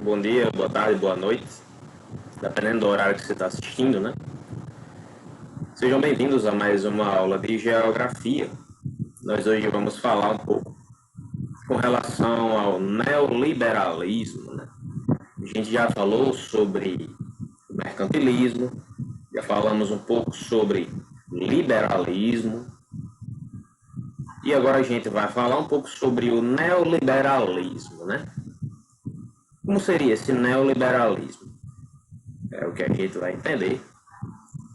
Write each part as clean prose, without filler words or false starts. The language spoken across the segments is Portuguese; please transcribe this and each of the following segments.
bom dia, boa tarde, boa noite, dependendo do horário que você está assistindo, né? Sejam bem-vindos a mais uma aula de Geografia. Nós hoje vamos falar um pouco com relação ao neoliberalismo, né? A gente já falou sobre mercantilismo, já falamos um pouco sobre liberalismo, e agora a gente vai falar um pouco sobre o neoliberalismo, né? Como seria esse neoliberalismo? É o que a gente vai entender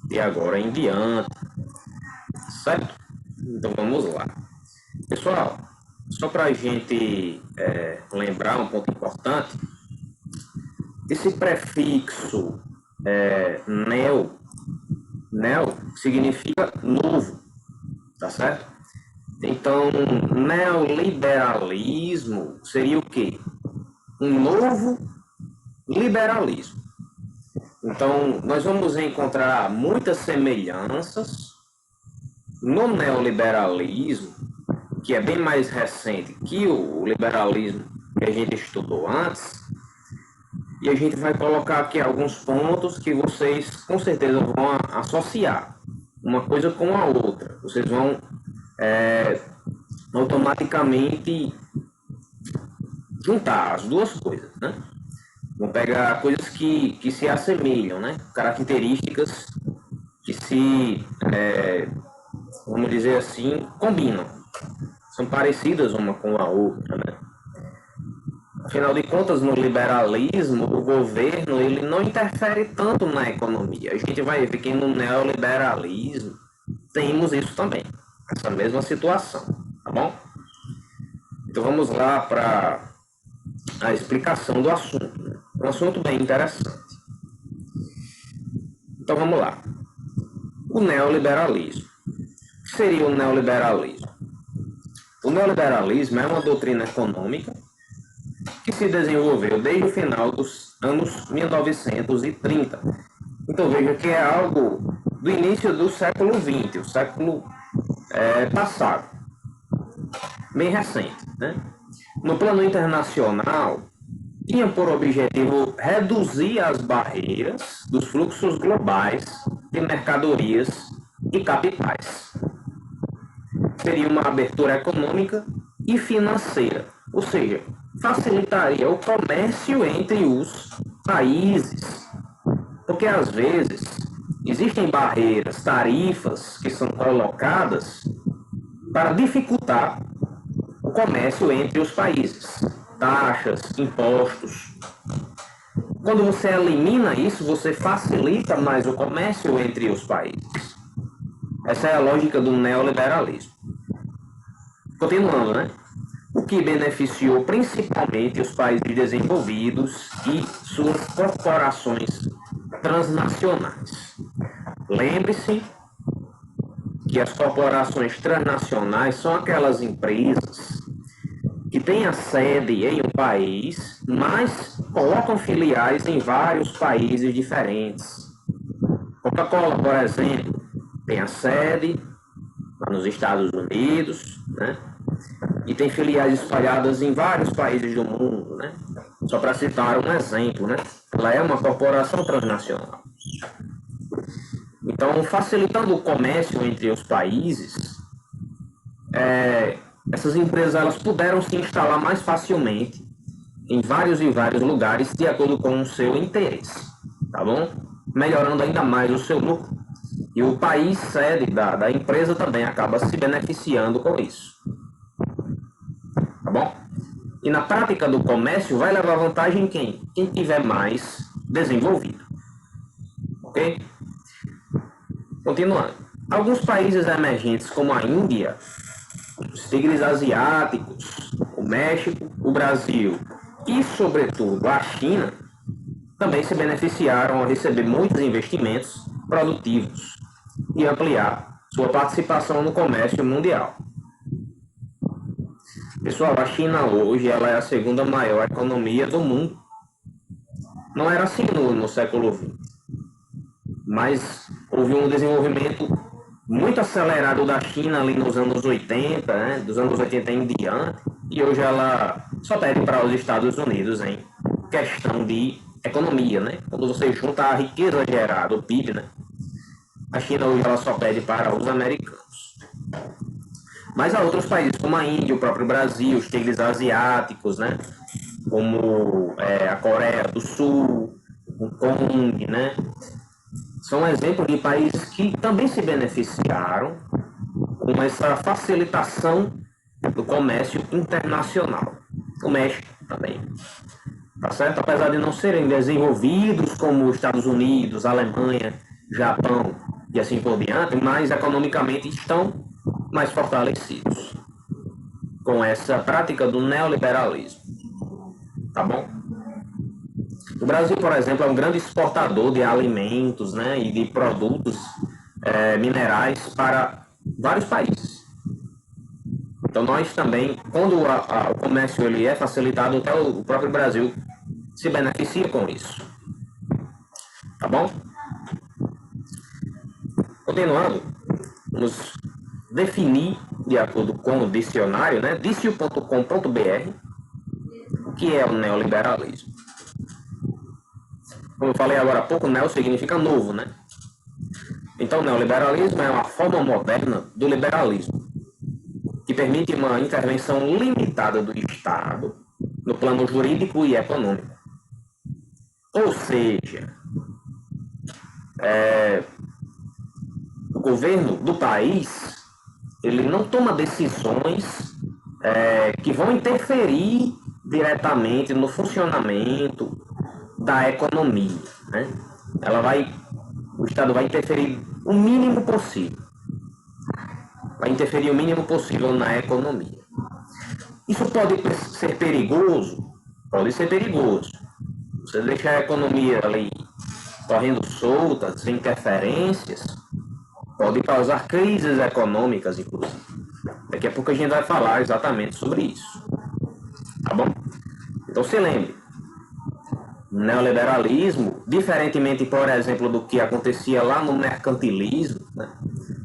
de agora em diante, certo? Então vamos lá. Pessoal, só para a gente lembrar um ponto importante, esse prefixo neo significa novo, tá certo? Então, neoliberalismo seria o quê? Um novo liberalismo. Então, nós vamos encontrar muitas semelhanças no neoliberalismo, que é bem mais recente que o liberalismo que a gente estudou antes, e a gente vai colocar aqui alguns pontos que vocês com certeza vão associar uma coisa com a outra. Vocês vão automaticamente juntar as duas coisas, né? Vão pegar coisas que se assemelham, né? Características que vamos dizer assim, combinam. São parecidas uma com a outra, né? Afinal de contas, no liberalismo, o governo ele não interfere tanto na economia. A gente vai ver que no neoliberalismo temos isso também, essa mesma situação, tá bom? Então vamos lá para a explicação do assunto, né? Um assunto bem interessante. Então vamos lá. O neoliberalismo. O que seria o neoliberalismo? O neoliberalismo é uma doutrina econômica que se desenvolveu desde o final dos anos 1930. Então veja que é algo do início do século XX, o século passado, bem recente, né? No plano internacional, tinha por objetivo reduzir as barreiras dos fluxos globais de mercadorias e capitais. Seria uma abertura econômica e financeira, ou seja, facilitaria o comércio entre os países, porque às vezes existem barreiras, tarifas que são colocadas para dificultar o comércio entre os países, taxas, impostos. Quando você elimina isso, você facilita mais o comércio entre os países. Essa é a lógica do neoliberalismo. Continuando, né? O que beneficiou principalmente os países desenvolvidos e suas corporações transnacionais. Lembre-se que as corporações transnacionais são aquelas empresas que têm a sede em um país, mas colocam filiais em vários países diferentes. Coca-Cola, por exemplo, tem a sede lá nos Estados Unidos, né? E tem filiais espalhadas em vários países do mundo, né? Só para citar um exemplo, né? Ela é uma corporação transnacional. Então, facilitando o comércio entre os países, essas empresas elas puderam se instalar mais facilmente em vários e vários lugares de acordo com o seu interesse, tá bom? Melhorando ainda mais o seu lucro. E o país sede da empresa também acaba se beneficiando com isso. Tá bom? E na prática do comércio vai levar vantagem quem? Quem tiver mais desenvolvido. Ok? Continuando. Alguns países emergentes, como a Índia, os tigres asiáticos, o México, o Brasil e, sobretudo, a China, também se beneficiaram ao receber muitos investimentos produtivos e ampliar sua participação no comércio mundial. Pessoal, a China hoje ela é a segunda maior economia do mundo. Não era assim no século XX, mas houve um desenvolvimento muito acelerado da China ali nos anos 80, né, dos anos 80 em diante, e hoje ela só perde para os Estados Unidos em questão de economia, né? Quando você junta a riqueza gerada, o PIB, né? A China hoje ela só pede para os americanos. Mas há outros países, como a Índia, o próprio Brasil, os tigres asiáticos, né? Como a Coreia do Sul, o Kong, né? São exemplos de países que também se beneficiaram com essa facilitação do comércio internacional. O México também. Tá certo? Apesar de não serem desenvolvidos como os Estados Unidos, Alemanha, Japão e assim por diante, mas economicamente estão mais fortalecidos com essa prática do neoliberalismo. Tá bom? O Brasil, por exemplo, é um grande exportador de alimentos, né, e de produtos minerais para vários países. Então nós também, quando o comércio ele é facilitado, até o próprio Brasil se beneficia com isso. Tá bom? Continuando, vamos definir, de acordo com o dicionário, né, dicio.com.br, o que é o neoliberalismo. Como eu falei agora há pouco, neo significa novo, né? Então, o neoliberalismo é uma forma moderna do liberalismo, que permite uma intervenção limitada do Estado no plano jurídico e econômico. Ou seja, o governo do país ele não toma decisões que vão interferir diretamente no funcionamento da economia, né? O Estado vai interferir o mínimo possível. Vai interferir o mínimo possível na economia. Isso pode ser perigoso? Pode ser perigoso. Você deixa a economia ali correndo solta, sem interferências, pode causar crises econômicas, inclusive. Daqui a pouco a gente vai falar exatamente sobre isso. Tá bom? Então se lembre, o neoliberalismo, diferentemente, por exemplo, do que acontecia lá no mercantilismo, né?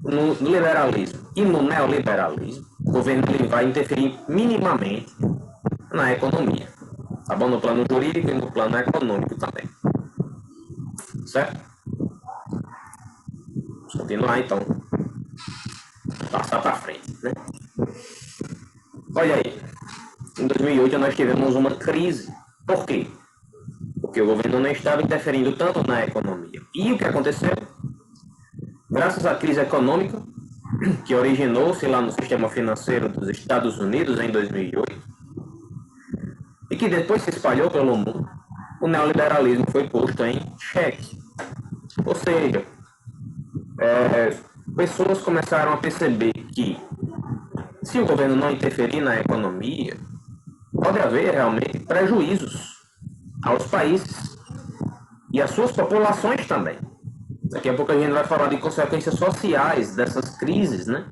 No liberalismo e no neoliberalismo, o governo ele vai interferir minimamente na economia, tá bom? No plano jurídico e no plano econômico também. Certo? Vamos continuar então. Passar para frente, né? Olha aí, em 2008 nós tivemos uma crise. Por quê? Porque o governo não estava interferindo tanto na economia. E o que aconteceu? Graças à crise econômica, que originou-se lá no sistema financeiro dos Estados Unidos em 2008, e que depois se espalhou pelo mundo, o neoliberalismo foi posto em xeque. Ou seja, pessoas começaram a perceber que se o governo não interferir na economia, pode haver realmente prejuízos aos países e às suas populações também. Daqui a pouco a gente vai falar de consequências sociais dessas crises, né?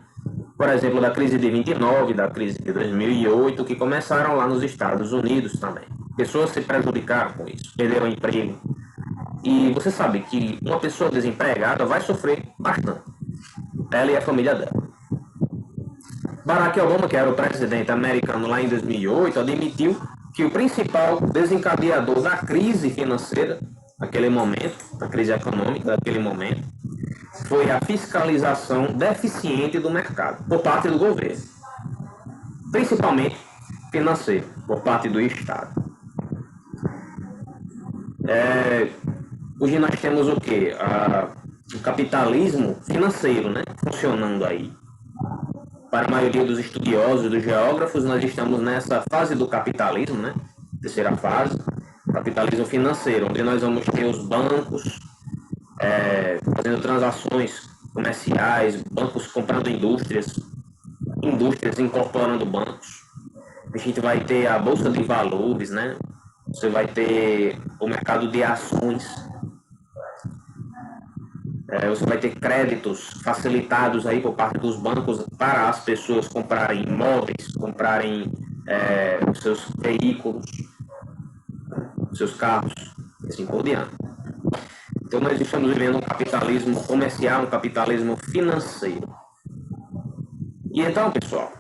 Por exemplo, da crise de 29, da crise de 2008, que começaram lá nos Estados Unidos também. Pessoas se prejudicaram com isso, perderam emprego. E você sabe que uma pessoa desempregada vai sofrer bastante. Ela e a família dela. Barack Obama, que era o presidente americano lá em 2008, admitiu que o principal desencadeador da crise financeira naquele momento, da crise econômica daquele momento, foi a fiscalização deficiente do mercado por parte do governo, principalmente financeiro, por parte do Estado. Hoje nós temos o quê? O capitalismo financeiro, né, funcionando aí. Para a maioria dos estudiosos, dos geógrafos, nós estamos nessa fase do capitalismo, né? Terceira fase, capitalismo financeiro, onde nós vamos ter os bancos fazendo transações comerciais, bancos comprando indústrias, indústrias incorporando bancos. A gente vai ter a bolsa de valores, né? Você vai ter o mercado de ações. Você vai ter créditos facilitados aí por parte dos bancos para as pessoas comprarem imóveis, comprarem os seus veículos, os seus carros, e assim por diante. Então nós estamos vivendo um capitalismo comercial, um capitalismo financeiro. E então, pessoal,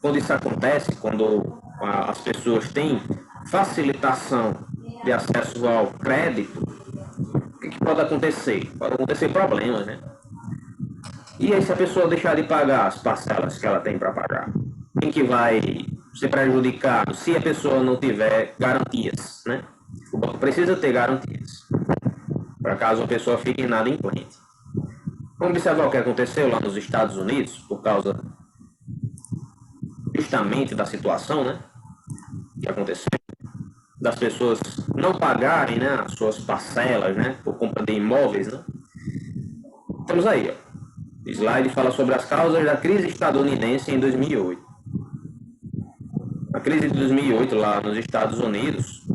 quando isso acontece, quando as pessoas têm facilitação de acesso ao crédito, o que pode acontecer? Pode acontecer problemas, né? E aí, se a pessoa deixar de pagar as parcelas que ela tem para pagar, quem que vai ser prejudicado se a pessoa não tiver garantias, né? O banco precisa ter garantias, para caso a pessoa fique inadimplente. Vamos observar o que aconteceu lá nos Estados Unidos, por causa justamente da situação, né? Que aconteceu, das pessoas não pagarem, né, as suas parcelas, né, por compra de imóveis, né? Temos aí, ó. O slide fala sobre as causas da crise estadunidense em 2008. A crise de 2008 lá nos Estados Unidos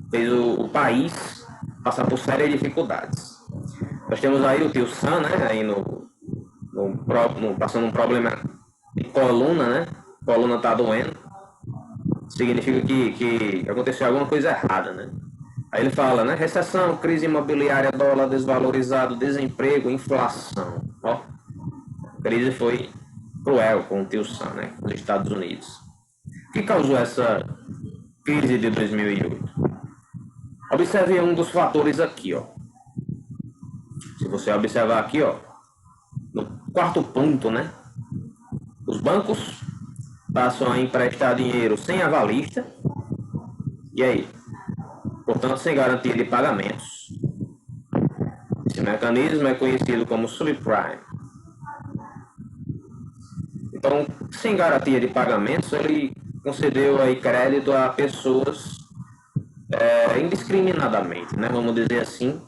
fez o país passar por sérias dificuldades. Nós temos aí o tio Sam, né, aí passando um problema de coluna, né? A coluna tá doendo. Significa que aconteceu alguma coisa errada, né? Aí ele fala, né? Recessão, crise imobiliária, dólar desvalorizado, desemprego, inflação. Ó, a crise foi cruel com o tio Sam, né? Nos Estados Unidos. O que causou essa crise de 2008? Observe um dos fatores aqui, ó. Se você observar aqui, ó, no quarto ponto, né? Os bancos passam a emprestar dinheiro sem avalista. E aí? Portanto, sem garantia de pagamentos. Esse mecanismo é conhecido como subprime. Então, sem garantia de pagamentos, ele concedeu aí crédito a pessoas indiscriminadamente, né? Vamos dizer assim.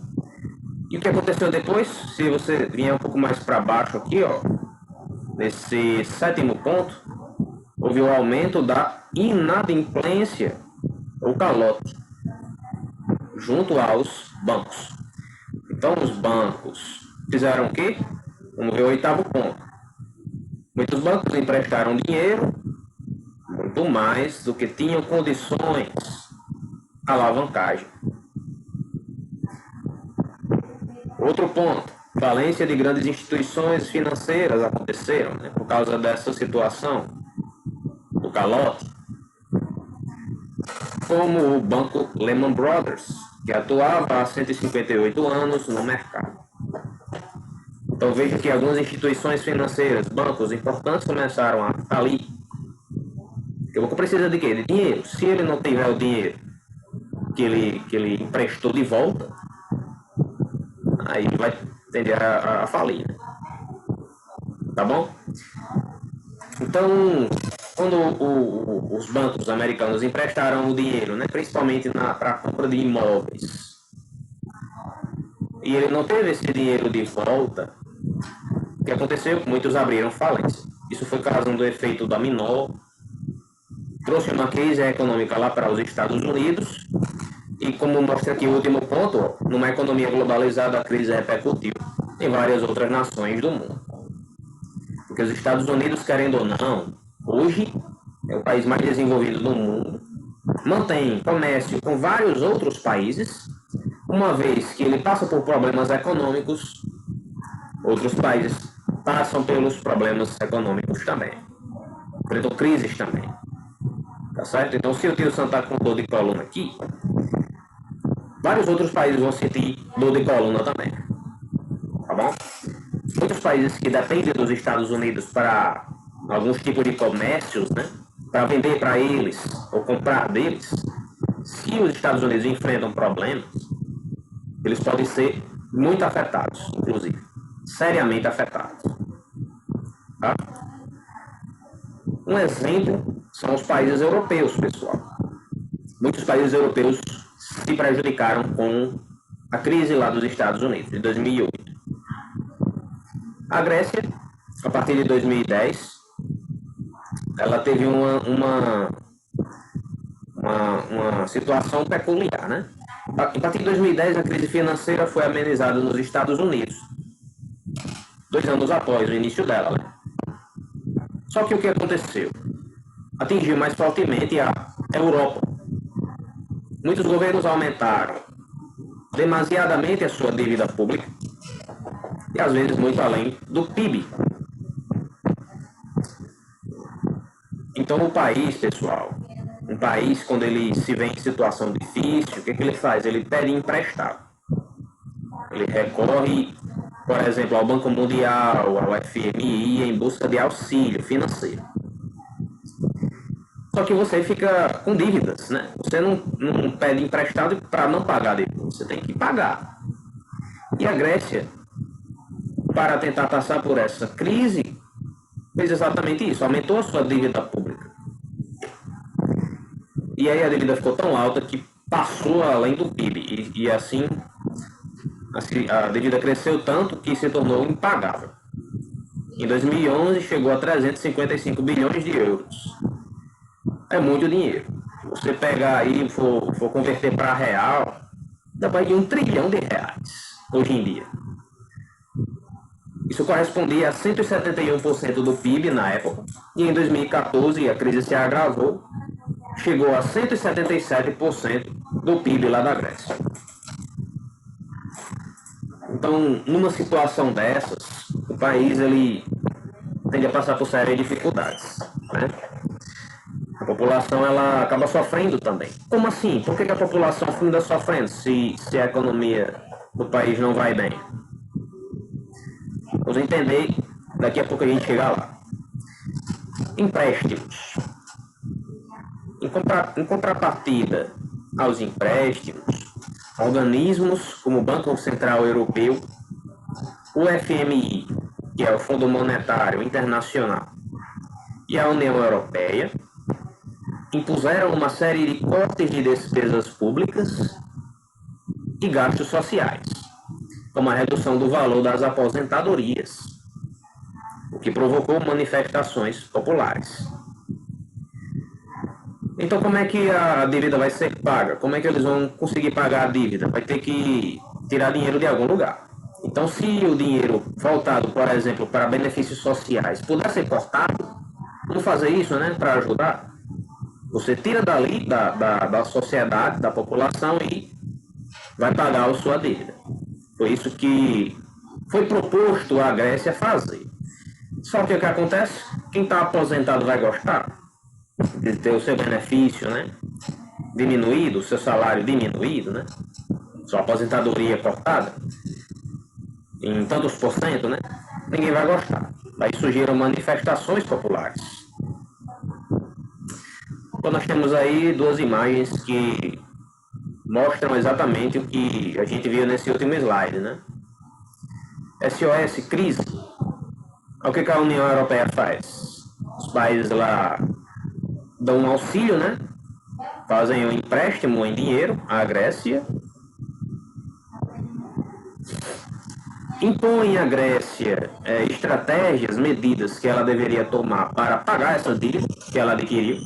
E o que aconteceu depois? Se você vier um pouco mais para baixo aqui, ó, nesse sétimo ponto, houve o aumento da inadimplência ou calote junto aos bancos. Então, os bancos fizeram o quê? Vamos ver o oitavo ponto. Muitos bancos emprestaram dinheiro, muito mais do que tinham condições de alavancagem. Outro ponto, falência de grandes instituições financeiras aconteceram, né, por causa dessa situação do calote, como o banco Lehman Brothers, que atuava há 158 anos no mercado. Então veja que algumas instituições financeiras, bancos importantes começaram a falir. O banco precisa de quê? De dinheiro. Se ele não tiver o dinheiro que ele emprestou de volta, aí vai tender a falir, né? Tá bom? Então, quando os bancos americanos emprestaram o dinheiro, né, principalmente para a compra de imóveis, e ele não teve esse dinheiro de volta, o que aconteceu? Muitos abriram falência. Isso foi causando o efeito dominó, trouxe uma crise econômica lá para os Estados Unidos, e como mostra aqui o último ponto, numa economia globalizada, a crise repercutiu em várias outras nações do mundo. Porque os Estados Unidos, querendo ou não, hoje é o país mais desenvolvido do mundo, mantém comércio com vários outros países, uma vez que ele passa por problemas econômicos, outros países passam pelos problemas econômicos também, enfrentam crises também, tá certo? Então, se o tio Sam está com dor de coluna aqui, vários outros países vão sentir dor de coluna também, tá bom? Muitos países que dependem dos Estados Unidos para alguns tipos de comércios, né, para vender para eles ou comprar deles, se os Estados Unidos enfrentam problemas, eles podem ser muito afetados, inclusive, seriamente afetados. Tá? Um exemplo são os países europeus, pessoal. Muitos países europeus se prejudicaram com a crise lá dos Estados Unidos, de 2008. A Grécia, a partir de 2010, ela teve uma situação peculiar, né? A partir de 2010, a crise financeira foi amenizada nos Estados Unidos, 2 anos após o início dela, né? Só que o que aconteceu? Atingiu mais fortemente a Europa. Muitos governos aumentaram demasiadamente a sua dívida pública, e às vezes muito além do PIB. Então, o país, pessoal, um país, quando ele se vê em situação difícil, o que ele faz? Ele pede emprestado. Ele recorre, por exemplo, ao Banco Mundial, ao FMI, em busca de auxílio financeiro. Só que você fica com dívidas, né? Você não pede emprestado para não pagar depois, você tem que pagar. E a Grécia, para tentar passar por essa crise, fez exatamente isso, aumentou a sua dívida pública. E aí a dívida ficou tão alta que passou além do PIB. E assim, a dívida cresceu tanto que se tornou impagável. Em 2011 chegou a 355 bilhões de euros. É muito dinheiro. Se você pegar aí e for converter para real, dá para ir 1 trilhão de reais hoje em dia. Isso correspondia a 171% do PIB na época, e em 2014 a crise se agravou, chegou a 177% do PIB lá da Grécia. Então, numa situação dessas, o país ele tende a passar por sérias dificuldades, né? A população ela acaba sofrendo também. Como assim? Por que a população ainda está sofrendo se a economia do país não vai bem? Vamos entender, daqui a pouco a gente chega lá. Empréstimos. Em contrapartida aos empréstimos, organismos como o Banco Central Europeu, o FMI, que é o Fundo Monetário Internacional, e a União Europeia, impuseram uma série de cortes de despesas públicas e gastos sociais, como a redução do valor das aposentadorias, o que provocou manifestações populares. Então, como é que a dívida vai ser paga? Como é que eles vão conseguir pagar a dívida? Vai ter que tirar dinheiro de algum lugar. Então, se o dinheiro voltado, por exemplo, para benefícios sociais puder ser cortado, vamos fazer isso, né, para ajudar? Você tira dali, da sociedade, da população e vai pagar a sua dívida. Foi isso que foi proposto à Grécia fazer. Só que o que acontece? Quem está aposentado vai gostar de ter o seu benefício, né, diminuído, o seu salário diminuído, né, sua aposentadoria cortada em tantos por cento, né? Ninguém vai gostar. Daí surgiram manifestações populares. Então nós temos aí duas imagens que mostram exatamente o que a gente viu nesse último slide, né? SOS crise. O que a União Europeia faz? Os países lá dão um auxílio, né? Fazem um empréstimo em dinheiro à Grécia, impõem à Grécia estratégias, medidas que ela deveria tomar para pagar essa dívida que ela adquiriu.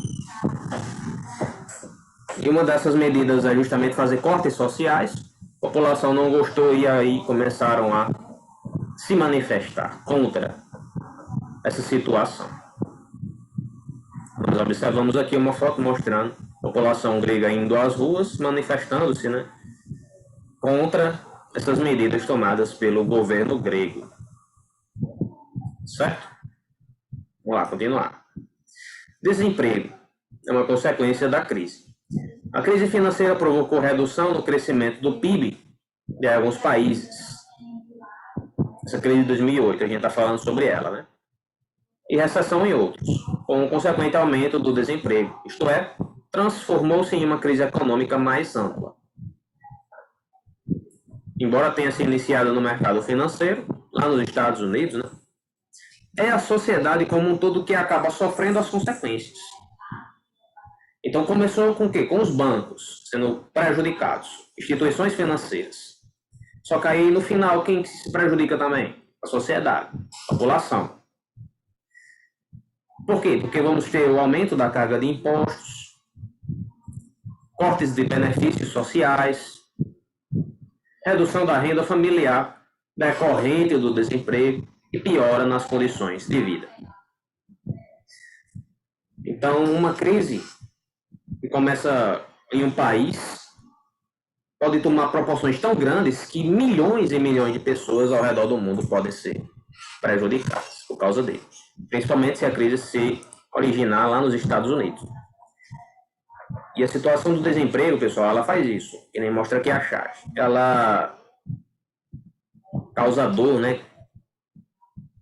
E uma dessas medidas é justamente fazer cortes sociais. A população não gostou e aí começaram a se manifestar contra essa situação. Nós observamos aqui uma foto mostrando a população grega indo às ruas, manifestando-se, né, contra essas medidas tomadas pelo governo grego. Certo? Vamos lá, continuar. Desemprego é uma consequência da crise. A crise financeira provocou redução no crescimento do PIB de alguns países. Essa crise de 2008, a gente está falando sobre ela, né? E recessão em outros, com um consequente aumento do desemprego. Isto é, transformou-se em uma crise econômica mais ampla. Embora tenha se iniciado no mercado financeiro, lá nos Estados Unidos, né, é a sociedade como um todo que acaba sofrendo as consequências. Então começou com o quê? Com os bancos sendo prejudicados, instituições financeiras. Só que aí no final quem se prejudica também? A sociedade, a população. Por quê? Porque vamos ter o aumento da carga de impostos, cortes de benefícios sociais, redução da renda familiar decorrente do desemprego e piora nas condições de vida. Então, uma crise que começa em um país pode tomar proporções tão grandes que milhões e milhões de pessoas ao redor do mundo podem ser prejudicadas por causa dele. Principalmente se a crise se originar lá nos Estados Unidos. E a situação do desemprego, pessoal, ela faz isso, que nem mostra aqui a chave. Ela causa dor, né?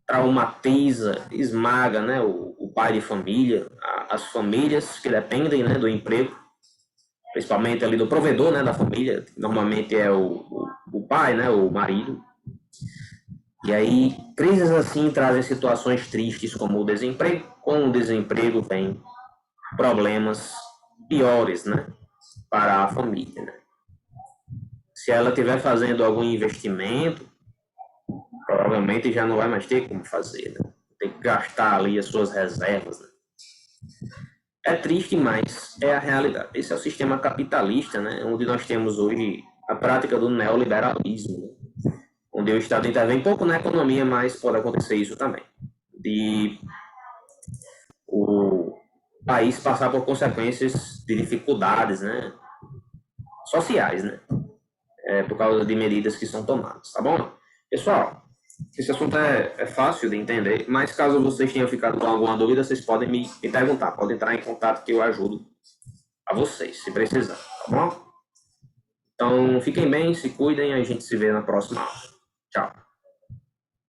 Traumatiza, esmaga, né? O pai de família, as famílias que dependem, né, do emprego, principalmente ali do provedor, né, da família, normalmente é o pai, né, o marido. E aí, crises assim trazem situações tristes como o desemprego. Com o desemprego vem problemas piores, né, para a família, né? Se ela estiver fazendo algum investimento, provavelmente já não vai mais ter como fazer, né? Tem que gastar ali as suas reservas, né? É triste, mas é a realidade. Esse é o sistema capitalista, né, onde nós temos hoje a prática do neoliberalismo, né? Onde o Estado intervém pouco na economia, mas pode acontecer isso também. De o país passar por consequências de dificuldades, né, sociais, né, por causa de medidas que são tomadas, tá bom? Pessoal, esse assunto é fácil de entender, mas caso vocês tenham ficado com alguma dúvida, vocês podem me perguntar, podem entrar em contato que eu ajudo a vocês, se precisar, tá bom? Então, fiquem bem, se cuidem, a gente se vê na próxima aula. Tchau.